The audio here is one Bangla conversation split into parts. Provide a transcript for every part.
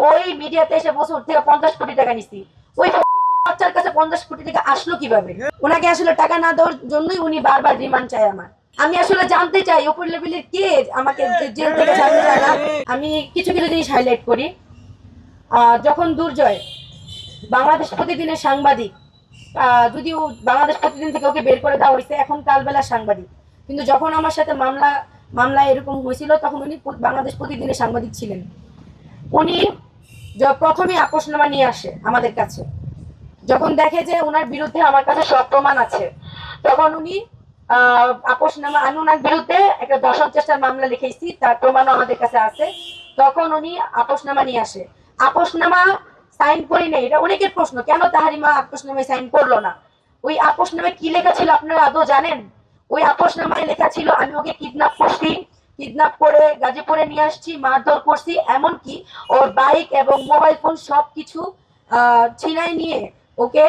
ওই মিডিয়াতে এসে বসে ওর থেকে 50 কোটি টাকা নিছি। ওই বাচ্চার কাছে 50 কোটি টাকা আসলো কিভাবে? ওনাকে আসলে টাকা না দেওয়ার জন্যই উনি বারবার রিমান্ড চায় আমার। আমি আসলে জানতে চাই উপর লেভেলের কে আমাকে জেল থেকে ছাড়তে চায় না। আমি কিছু কিছু জিনিস হাইলাইট করি। যখন দুর্জয় বাংলাদেশ প্রতিদিনের সাংবাদিক, যদিও বাংলাদেশ প্রতিদিন থেকে ওকে বের করে দেওয়া হয়েছে, এখন কালবেলা সাংবাদিক, কিন্তু যখন আমার সাথে মামলা এরকম হয়েছিল তখন উনি বাংলাদেশ প্রতিদিনের সাংবাদিক ছিলেন। উনি প্রথমে আপোষনামা নিয়ে আসে আমাদের কাছে, যখন দেখে যে ওনার বিরুদ্ধে আমার কাছে সব প্রমাণ আছে, তখন উনি আপোষনামা, আমি ওনার বিরুদ্ধে একটা দর্শন চেষ্টার মামলা লিখেছি, তার প্রমাণও আমাদের কাছে আছে। তখন উনি আপোষনামা নিয়ে আসে। আপোষনামা সাইন করি নাই, এটা অনেকের প্রশ্ন, কেন তাহারিমা আপোষনামায় সাইন করলো না? ওই আপোষনামায় কি লেখা ছিল আপনারা আদৌ জানেন? ওই আপোষনামায় লেখা ছিল আমি ওকে কিডন্যাপ করছি, কিডন্যাপ করে গাজীপুরে নিয়ে আসছি, মারধর করছি, এমনকি ওর বাইক এবং মোবাইল ফোন সবকিছু ছিনাই নিয়ে ওকে,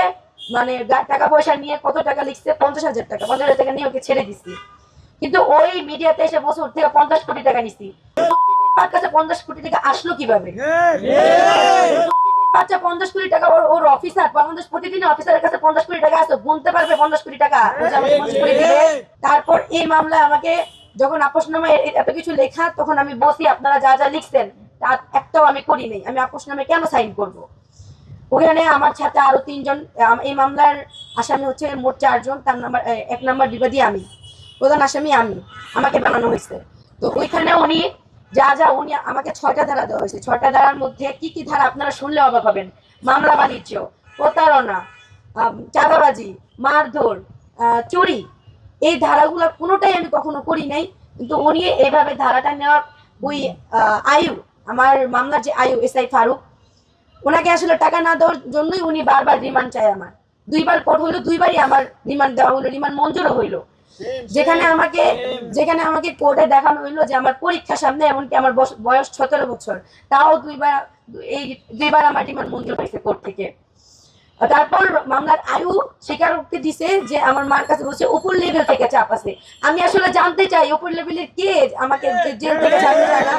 মানে টাকা পয়সা নিয়ে, কত টাকা লিখছে, 50,000 টাকা, 50,000 টাকা নিয়ে ওকে ছেড়ে দিচ্ছি। কিন্তু ওই মিডিয়াতে এসে বসে ওর থেকে 50 কোটি টাকা নিচ্ছি। তার কাছে 50 কোটি টাকা আসলো কিভাবে? বাচ্চা 50 কোটি টাকা, ওর অফিসার, বাংলাদেশ প্রতিদিন অফিসারের কাছে 50 কোটি টাকা আছে, গুনতে পারবে 50 কোটি টাকা? তারপর এই মামলায় আমাকে যখন আপোষনামায় এত কিছু লেখা, তখন আমি বসি আপনারা যা যা লিখছেন তার একটাও আমি করি নাই, আমি আপোষনামায় কেন সাইন করব? ওখানে আমার সাথে আরো 3 জন, এই মামলার আসামি হচ্ছে মোট 4 জন। তার নাম্বার 1 নাম্বার বিবাদী আমি, প্রধান আসামি আমি, আমাকে বানানো হয়েছে। তো ওইখানে উনি উনি আমাকে 6টা ধারা দেওয়া হয়েছে। 6টা ধারার মধ্যে কি কি ধারা আপনারা শুনলে অবাক হবেন। মামলা বাণিজ্য, প্রতারণা, চাঁদাবাজি, মারধর, চুরি, এই ধারাগুলো কোনোটাই আমি কখনো করি নাই। কিন্তু উনি এইভাবে ধারাটা নেওয়ার, ওই আয়ু, আমার মামলার যে আয়ু এসআই ফারুক, ওনাকে আসলে টাকা না দেওয়ার জন্যই উনি বারবার রিমান্ড চায় আমার। 2বার কোর্ট হইলো, 2বারই আমার রিমান্ড দেওয়া হইলো, রিমান্ড মঞ্জুরও হইলো। যেখানে আমাকে কোর্টে দেখানো হইলো যে আমার পরীক্ষার সামনে, এমনকি আমার বয়স 17 বছর, তাও 2বার আমার রিমান্ড মঞ্জুর হয়েছে কোর্ট থেকে। তারপর মামলার আয়ু স্বীকারোক্তি দিছে যে আমার মার কাছে বসে উপর লেভেল থেকে চাপ আছে। আমি আসলে জানতে চাই উপর লেভেলের কে আমাকে জেল থেকে ছাড়তে চায় না।